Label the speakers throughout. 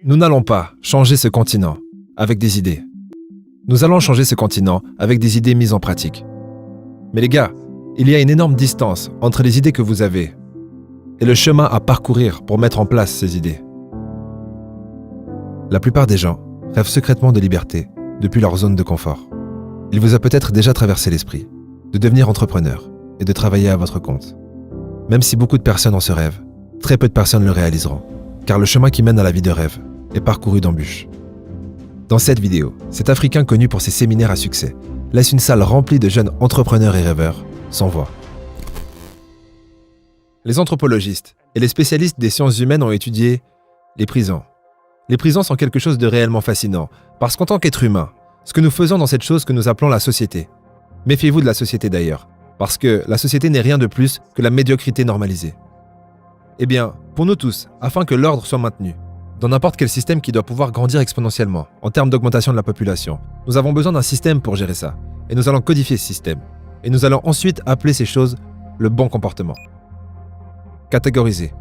Speaker 1: Nous n'allons pas changer ce continent avec des idées. Nous allons changer ce continent avec des idées mises en pratique. Mais les gars, il y a une énorme distance entre les idées que vous avez et le chemin à parcourir pour mettre en place ces idées. La plupart des gens rêvent secrètement de liberté depuis leur zone de confort. Il vous a peut-être déjà traversé l'esprit de devenir entrepreneur et de travailler à votre compte. Même si beaucoup de personnes ont ce rêve, très peu de personnes le réaliseront, car le chemin qui mène à la vie de rêve est parcouru d'embûches. Dans cette vidéo, cet Africain connu pour ses séminaires à succès laisse une salle remplie de jeunes entrepreneurs et rêveurs sans voix. Les anthropologistes et les spécialistes des sciences humaines ont étudié les prisons. Les prisons sont quelque chose de réellement fascinant, parce qu'en tant qu'être humain, ce que nous faisons dans cette chose que nous appelons la société, méfiez-vous de la société d'ailleurs, parce que la société n'est rien de plus que la médiocrité normalisée. Eh bien, pour nous tous, afin que l'ordre soit maintenu, dans n'importe quel système qui doit pouvoir grandir exponentiellement en termes d'augmentation de la population, nous avons besoin d'un système pour gérer ça, et nous allons codifier ce système, et nous allons ensuite appeler ces choses le bon comportement. Catégoriser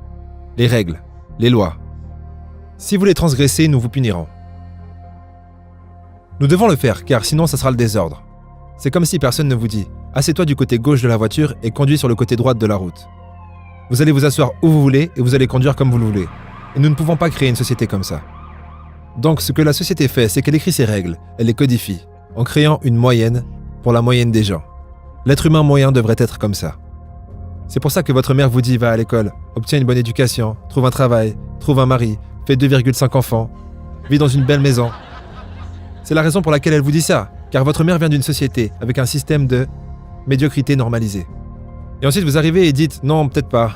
Speaker 1: les règles, les lois. Si vous les transgressez, nous vous punirons. Nous devons le faire, car sinon ça sera le désordre. C'est comme si personne ne vous dit « Assieds-toi du côté gauche de la voiture et conduis sur le côté droit de la route ». Vous allez vous asseoir où vous voulez et vous allez conduire comme vous le voulez. Et nous ne pouvons pas créer une société comme ça. Donc ce que la société fait, c'est qu'elle écrit ses règles, elle les codifie, en créant une moyenne pour la moyenne des gens. L'être humain moyen devrait être comme ça. C'est pour ça que votre mère vous dit « Va à l'école, obtiens une bonne éducation, trouve un travail, trouve un mari, fais 2,5 enfants, vis dans une belle maison ». C'est la raison pour laquelle elle vous dit ça, car votre mère vient d'une société avec un système de médiocrité normalisée. Et ensuite vous arrivez et dites « Non, peut-être pas.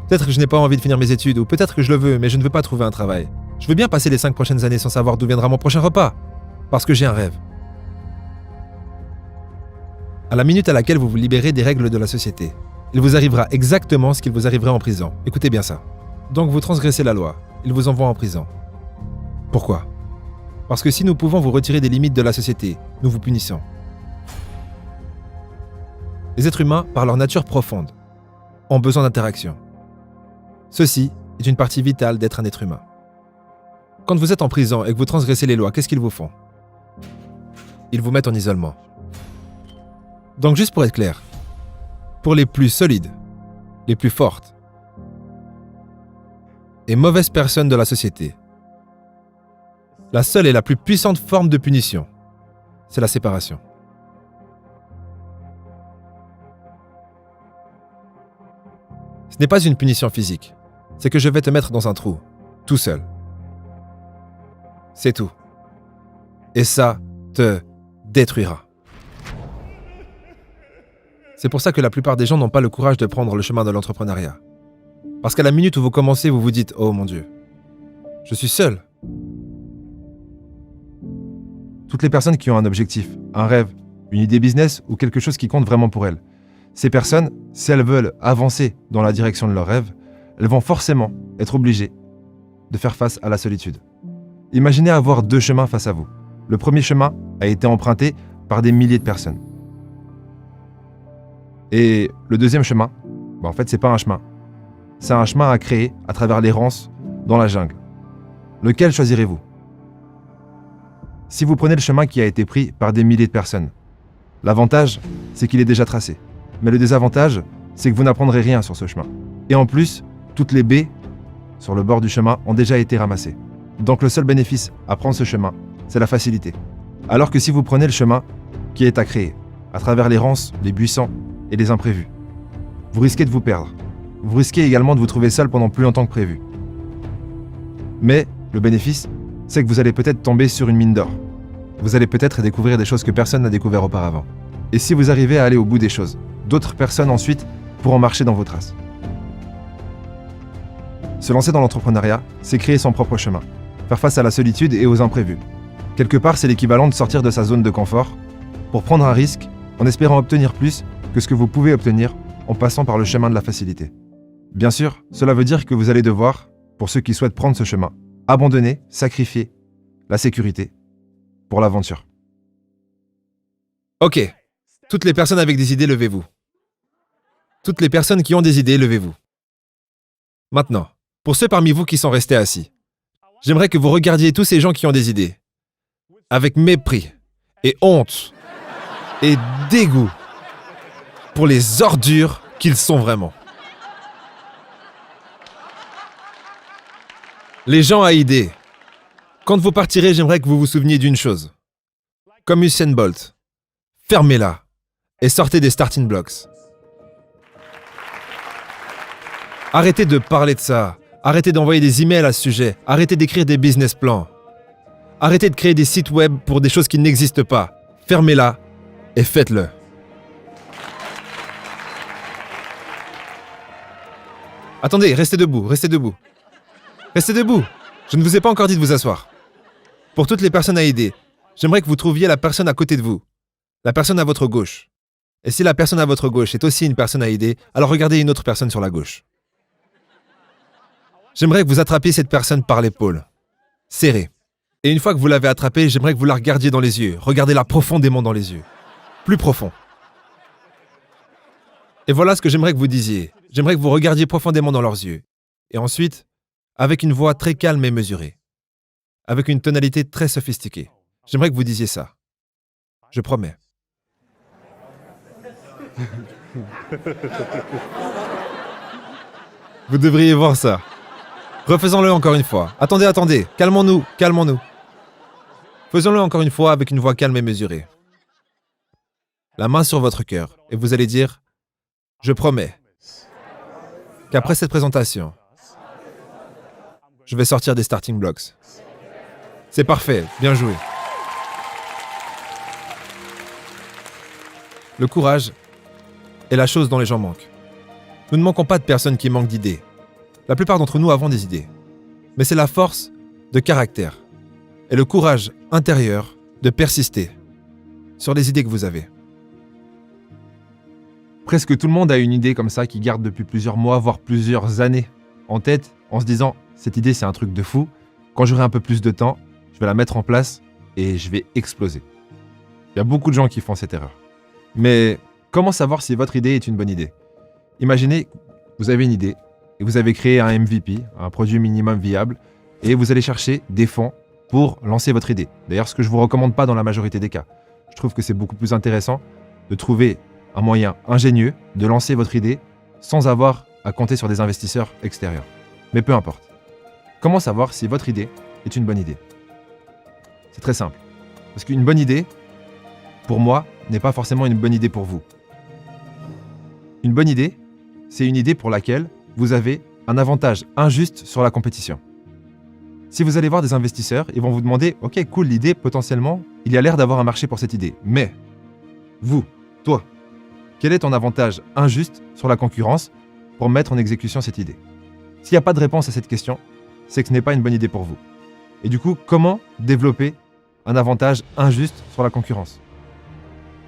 Speaker 1: Peut-être que je n'ai pas envie de finir mes études, ou peut-être que je le veux, mais je ne veux pas trouver un travail. Je veux bien passer les 5 prochaines années sans savoir d'où viendra mon prochain repas, parce que j'ai un rêve. » À la minute à laquelle vous vous libérez des règles de la société, il vous arrivera exactement ce qu'il vous arriverait en prison. Écoutez bien ça. Donc vous transgressez la loi, il vous envoie en prison. Pourquoi ? Parce que si nous pouvons vous retirer des limites de la société, nous vous punissons. Les êtres humains, par leur nature profonde, ont besoin d'interaction. Ceci est une partie vitale d'être un être humain. Quand vous êtes en prison et que vous transgressez les lois, qu'est-ce qu'ils vous font ? Ils vous mettent en isolement. Donc juste pour être clair, pour les plus solides, les plus fortes et mauvaises personnes de la société, la seule et la plus puissante forme de punition, c'est la séparation. Ce n'est pas une punition physique, c'est que je vais te mettre dans un trou, tout seul. C'est tout. Et ça te détruira. C'est pour ça que la plupart des gens n'ont pas le courage de prendre le chemin de l'entrepreneuriat. Parce qu'à la minute où vous commencez, vous vous dites « Oh mon Dieu, je suis seul ». Toutes les personnes qui ont un objectif, un rêve, une idée business ou quelque chose qui compte vraiment pour elles, ces personnes, si elles veulent avancer dans la direction de leur rêve, elles vont forcément être obligées de faire face à la solitude. Imaginez avoir 2 chemins face à vous. Le premier chemin a été emprunté par des milliers de personnes. Et le deuxième chemin, en fait, c'est pas un chemin. C'est un chemin à créer à travers l'errance dans la jungle. Lequel choisirez-vous ? Si vous prenez le chemin qui a été pris par des milliers de personnes, l'avantage, c'est qu'il est déjà tracé. Mais le désavantage, c'est que vous n'apprendrez rien sur ce chemin. Et en plus, toutes les baies sur le bord du chemin ont déjà été ramassées. Donc le seul bénéfice à prendre ce chemin, c'est la facilité. Alors que si vous prenez le chemin qui est à créer, à travers les ronces, les buissons et les imprévus, vous risquez de vous perdre. Vous risquez également de vous trouver seul pendant plus longtemps que prévu. Mais le bénéfice, c'est que vous allez peut-être tomber sur une mine d'or. Vous allez peut-être découvrir des choses que personne n'a découvert auparavant. Et si vous arrivez à aller au bout des choses, d'autres personnes ensuite pourront marcher dans vos traces. Se lancer dans l'entrepreneuriat, c'est créer son propre chemin, faire face à la solitude et aux imprévus. Quelque part, c'est l'équivalent de sortir de sa zone de confort pour prendre un risque en espérant obtenir plus que ce que vous pouvez obtenir en passant par le chemin de la facilité. Bien sûr, cela veut dire que vous allez devoir, pour ceux qui souhaitent prendre ce chemin, abandonner, sacrifier la sécurité pour l'aventure. Ok, toutes les personnes avec des idées, levez-vous. Toutes les personnes qui ont des idées, levez-vous. Maintenant, pour ceux parmi vous qui sont restés assis, J'aimerais que vous regardiez tous ces gens qui ont des idées, avec mépris et honte et dégoût pour les ordures qu'ils sont vraiment. Les gens à idées. Quand vous partirez, j'aimerais que vous vous souveniez d'une chose. Comme Usain Bolt, fermez-la et sortez des starting blocks. Arrêtez de parler de ça. Arrêtez d'envoyer des emails à ce sujet. Arrêtez d'écrire des business plans. Arrêtez de créer des sites web pour des choses qui n'existent pas. Fermez-la et faites-le. Attendez, restez debout, restez debout. Restez debout. Je ne vous ai pas encore dit de vous asseoir. Pour toutes les personnes à aider, j'aimerais que vous trouviez la personne à côté de vous. La personne à votre gauche. Et si la personne à votre gauche est aussi une personne à aider, alors regardez une autre personne sur la gauche. J'aimerais que vous attrapiez cette personne par l'épaule. Serrez. Et une fois que vous l'avez attrapée, j'aimerais que vous la regardiez dans les yeux. Regardez-la profondément dans les yeux. Plus profond. Et voilà ce que j'aimerais que vous disiez. J'aimerais que vous regardiez profondément dans leurs yeux. Et ensuite, avec une voix très calme et mesurée. Avec une tonalité très sophistiquée. J'aimerais que vous disiez ça. Je promets. Vous devriez voir ça. Refaisons-le encore une fois. Attendez. Calmons-nous. Faisons-le encore une fois avec une voix calme et mesurée. La main sur votre cœur. Et vous allez dire, je promets qu'après cette présentation, je vais sortir des starting blocks. C'est parfait. Bien joué. Le courage est la chose dont les gens manquent. Nous ne manquons pas de personnes qui manquent d'idées. La plupart d'entre nous avons des idées. Mais c'est la force de caractère et le courage intérieur de persister sur les idées que vous avez. Presque tout le monde a une idée comme ça qui garde depuis plusieurs mois, voire plusieurs années en tête, en se disant « cette idée c'est un truc de fou, quand j'aurai un peu plus de temps, je vais la mettre en place et je vais exploser ». Il y a beaucoup de gens qui font cette erreur. Mais comment savoir si votre idée est une bonne idée ? Imaginez, vous avez une idée et vous avez créé un MVP, un produit minimum viable, et vous allez chercher des fonds pour lancer votre idée. D'ailleurs, ce que je ne vous recommande pas dans la majorité des cas. Je trouve que c'est beaucoup plus intéressant de trouver un moyen ingénieux de lancer votre idée sans avoir à compter sur des investisseurs extérieurs. Mais peu importe. Comment savoir si votre idée est une bonne idée ? C'est très simple. Parce qu'une bonne idée, pour moi, n'est pas forcément une bonne idée pour vous. Une bonne idée, c'est une idée pour laquelle vous avez un avantage injuste sur la compétition. Si vous allez voir des investisseurs, ils vont vous demander « Ok, cool, l'idée, potentiellement, il y a l'air d'avoir un marché pour cette idée. Mais, vous, toi, quel est ton avantage injuste sur la concurrence pour mettre en exécution cette idée ?» S'il n'y a pas de réponse à cette question, c'est que ce n'est pas une bonne idée pour vous. Et du coup, comment développer un avantage injuste sur la concurrence ?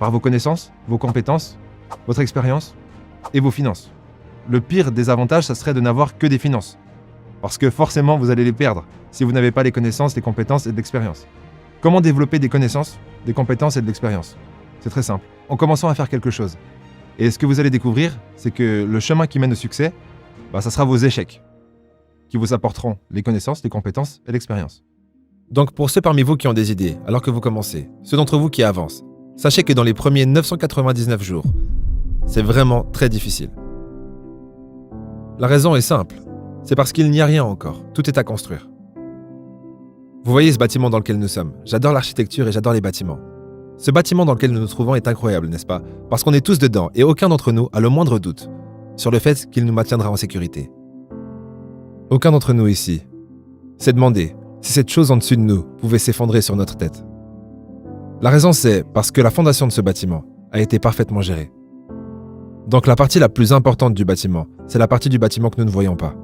Speaker 1: Par vos connaissances, vos compétences, votre expérience et vos finances. Le pire des avantages, ça serait de n'avoir que des finances. Parce que forcément, vous allez les perdre si vous n'avez pas les connaissances, les compétences et de l'expérience. Comment développer des connaissances, des compétences et de l'expérience ? C'est très simple. En commençant à faire quelque chose. Et ce que vous allez découvrir, c'est que le chemin qui mène au succès, ça sera vos échecs qui vous apporteront les connaissances, les compétences et l'expérience. Donc pour ceux parmi vous qui ont des idées, alors que vous commencez, ceux d'entre vous qui avancent, sachez que dans les premiers 999 jours, c'est vraiment très difficile. La raison est simple, c'est parce qu'il n'y a rien encore, tout est à construire. Vous voyez ce bâtiment dans lequel nous sommes, j'adore l'architecture et j'adore les bâtiments. Ce bâtiment dans lequel nous nous trouvons est incroyable, n'est-ce pas ? Parce qu'on est tous dedans et aucun d'entre nous a le moindre doute sur le fait qu'il nous maintiendra en sécurité. Aucun d'entre nous ici s'est demandé si cette chose en dessus de nous pouvait s'effondrer sur notre tête. La raison c'est parce que la fondation de ce bâtiment a été parfaitement gérée. Donc la partie la plus importante du bâtiment, c'est la partie du bâtiment que nous ne voyons pas.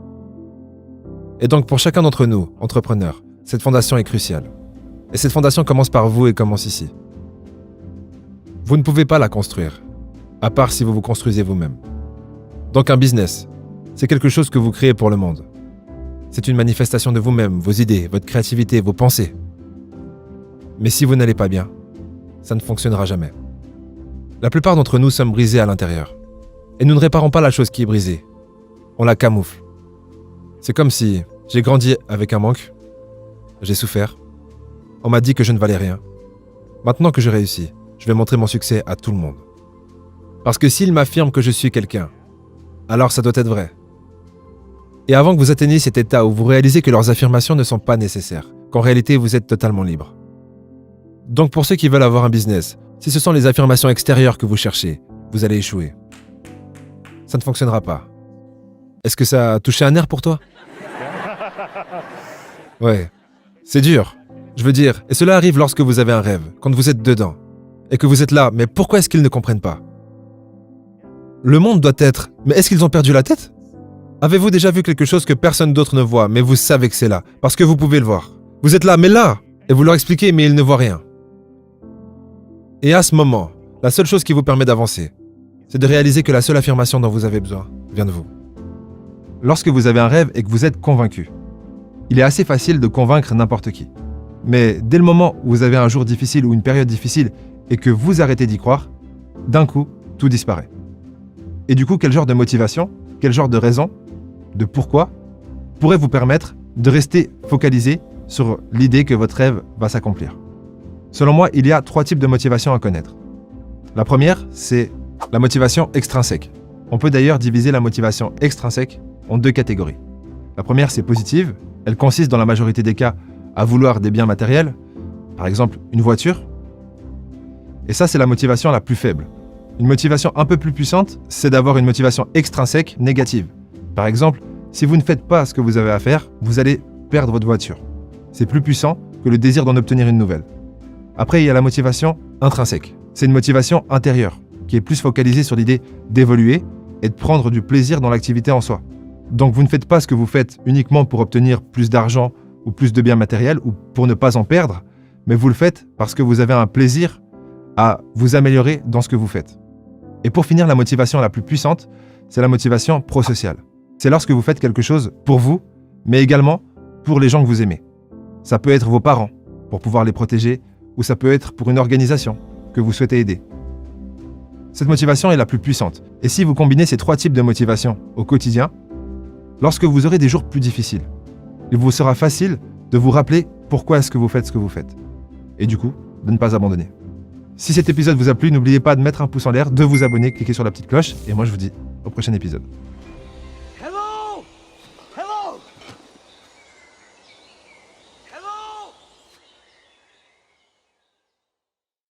Speaker 1: Et donc pour chacun d'entre nous, entrepreneurs, cette fondation est cruciale. Et cette fondation commence par vous et commence ici. Vous ne pouvez pas la construire, à part si vous vous construisez vous-même. Donc un business, c'est quelque chose que vous créez pour le monde. C'est une manifestation de vous-même, vos idées, votre créativité, vos pensées. Mais si vous n'allez pas bien, ça ne fonctionnera jamais. La plupart d'entre nous sommes brisés à l'intérieur. Et nous ne réparons pas la chose qui est brisée. On la camoufle. C'est comme si j'ai grandi avec un manque J'ai souffert. On m'a dit que je ne valais rien. Maintenant que je réussis, je vais montrer mon succès à tout le monde. Parce que s'il m'affirme que je suis quelqu'un, alors ça doit être vrai. Et avant que vous atteigniez cet état où vous réalisez que leurs affirmations ne sont pas nécessaires, qu'en réalité vous êtes totalement libre. Donc pour ceux qui veulent avoir un business, si ce sont les affirmations extérieures que vous cherchez, vous allez échouer. Ça ne fonctionnera pas. Est-ce que ça a touché un nerf pour toi? Ouais, c'est dur. Je veux dire, et cela arrive lorsque vous avez un rêve, quand vous êtes dedans, et que vous êtes là, mais pourquoi est-ce qu'ils ne comprennent pas? Le monde doit être, mais est-ce qu'ils ont perdu la tête? Avez-vous déjà vu quelque chose que personne d'autre ne voit, mais vous savez que c'est là, parce que vous pouvez le voir? Vous êtes là, mais là! Et vous leur expliquez, mais ils ne voient rien. Et à ce moment, la seule chose qui vous permet d'avancer, c'est de réaliser que la seule affirmation dont vous avez besoin vient de vous. Lorsque vous avez un rêve et que vous êtes convaincu, il est assez facile de convaincre n'importe qui. Mais dès le moment où vous avez un jour difficile ou une période difficile et que vous arrêtez d'y croire, d'un coup, tout disparaît. Et du coup, quel genre de motivation, quel genre de raison, de pourquoi, pourrait vous permettre de rester focalisé sur l'idée que votre rêve va s'accomplir? Selon moi, il y a 3 types de motivation à connaître. La première, c'est la motivation extrinsèque. On peut d'ailleurs diviser la motivation extrinsèque en 2 catégories. La première, c'est positive. Elle consiste dans la majorité des cas à vouloir des biens matériels, par exemple une voiture. Et ça, c'est la motivation la plus faible. Une motivation un peu plus puissante, c'est d'avoir une motivation extrinsèque négative. Par exemple, si vous ne faites pas ce que vous avez à faire, vous allez perdre votre voiture. C'est plus puissant que le désir d'en obtenir une nouvelle. Après, il y a la motivation intrinsèque. C'est une motivation intérieure, qui est plus focalisée sur l'idée d'évoluer et de prendre du plaisir dans l'activité en soi. Donc vous ne faites pas ce que vous faites uniquement pour obtenir plus d'argent ou plus de biens matériels ou pour ne pas en perdre, mais vous le faites parce que vous avez un plaisir à vous améliorer dans ce que vous faites. Et pour finir, la motivation la plus puissante, c'est la motivation prosociale. C'est lorsque vous faites quelque chose pour vous, mais également pour les gens que vous aimez. Ça peut être vos parents, pour pouvoir les protéger, ou ça peut être pour une organisation que vous souhaitez aider. Cette motivation est la plus puissante. Et si vous combinez ces 3 types de motivation au quotidien, lorsque vous aurez des jours plus difficiles, il vous sera facile de vous rappeler pourquoi est-ce que vous faites ce que vous faites. Et du coup, de ne pas abandonner. Si cet épisode vous a plu, n'oubliez pas de mettre un pouce en l'air, de vous abonner, cliquer sur la petite cloche, et moi je vous dis au prochain épisode.